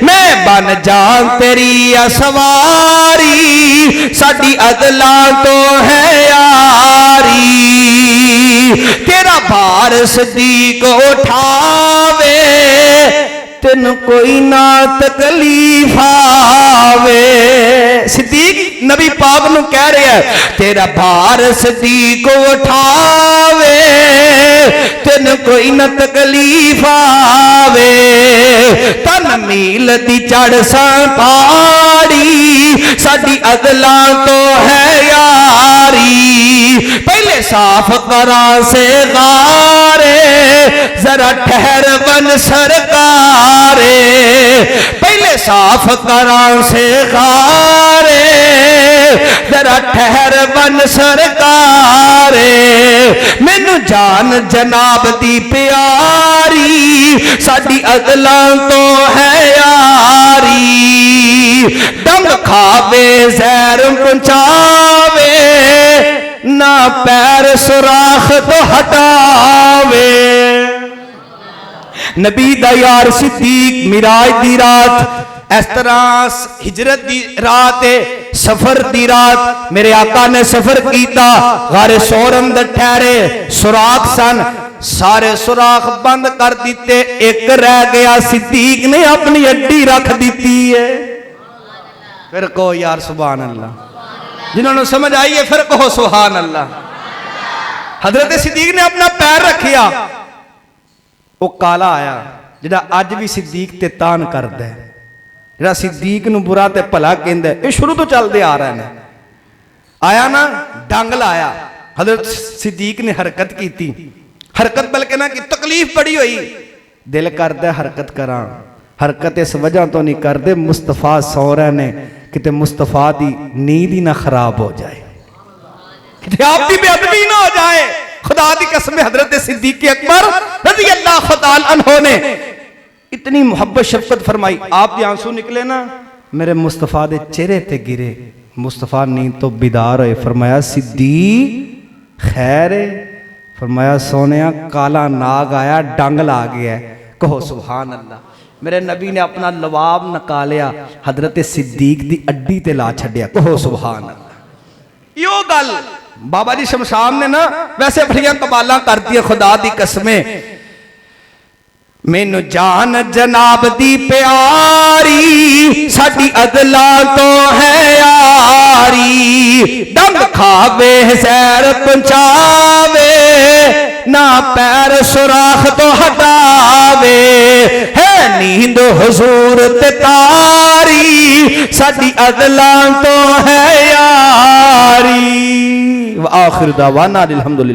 میں بن جان تیری سواری ساڈی عدلاں تو ہے یاری، تیرا بار صدیق اٹھاوے تین کوئی نہ تکلیف آوے، صدیق نبی پاک نو کہہ رہا ہے تیرا بھار صدیق اٹھاوے تین کوئی نہ تکلیف آوے تن میل دی چڑھ سان پاڑی ساڈی عدلاں تو ہے یاری پہلے صاف کرا سے غارے ذرا ٹھہر بن سرکارے پہلے صاف کرا سے غارے ذرا ٹھہر بن سرکارے مینوں جان جناب دی پیاری ساڈی عدلاں تو ہے یاری ڈنگ کھاوے زہر پہنچاوے نہ پیر سوراخ تو ہٹاوے نبی دا یار صدیق معراج دی رات اس طرح ہجرت دی رات سفر دی رات میرے آقا نے سفر کیتا غار سورم دے ٹھہرے سوراخ سن سارے سوراخ بند کر دیتے ایک رہ گیا صدیق نے اپنی اڈی رکھ دیتی ہے پھر کہو یار سبحان اللہ جنہوں نے سمجھ آئی ہے پھر کہو سبحان اللہ حضرت صدیق نے اپنا پیر رکھیا وہ کالا آیا جڑا اج بھی صدیق تے تان کردا ہے جڑا صدیق نو برا تے بھلا کہندا ہے یہ شروع تو چلدے آ رہے ہیں آیا نا ڈنگ لایا حضرت صدیق نے حرکت کی حرکت بلکہ نہ کی تکلیف بڑی ہوئی دل کردا ہے حرکت کراں حرکت اس وجہ تو نہیں کردے مصطفیٰ سو رہے نے کتے مصطفیٰ دی نیند ہی نہ خراب ہو جائے کتے آپ دی بے ادبی نہ ہو جائے خدا دی قسم حضرت صدیق اکبر رضی اللہ تعالی عنہ نے اتنی محبت شفقت فرمائی آپ دی آنسو نکلے نا میرے مصطفیٰ دے چہرے تے گرے مصطفیٰ نیند تو بیدار ہوئے فرمایا صدیق خیر فرمایا سونیا کالا ناگ آیا ڈنگ لا گیا ہے کہو سبحان اللہ میرے نبی نے اپنا لواب نکالیا حضرت صدیق دی اڈی تے لا چھڑیا کہو سبحان اللہ یو گل بابا جی شمشام نے نا ویسے بڑیاں کمالاں کرتی ہے خدا دی قسمیں مینوں جان جناب دی پیاری ساڈی عدلاں تو ہے یاری ڈنگ کھاوے زہر پہنچاوے نہ پیر سوراخ تو ہٹاوے ہے نیند حضور تے تاری ساڈی عدلاں تو ہے یاری وآخر دعوانا الحمدللہ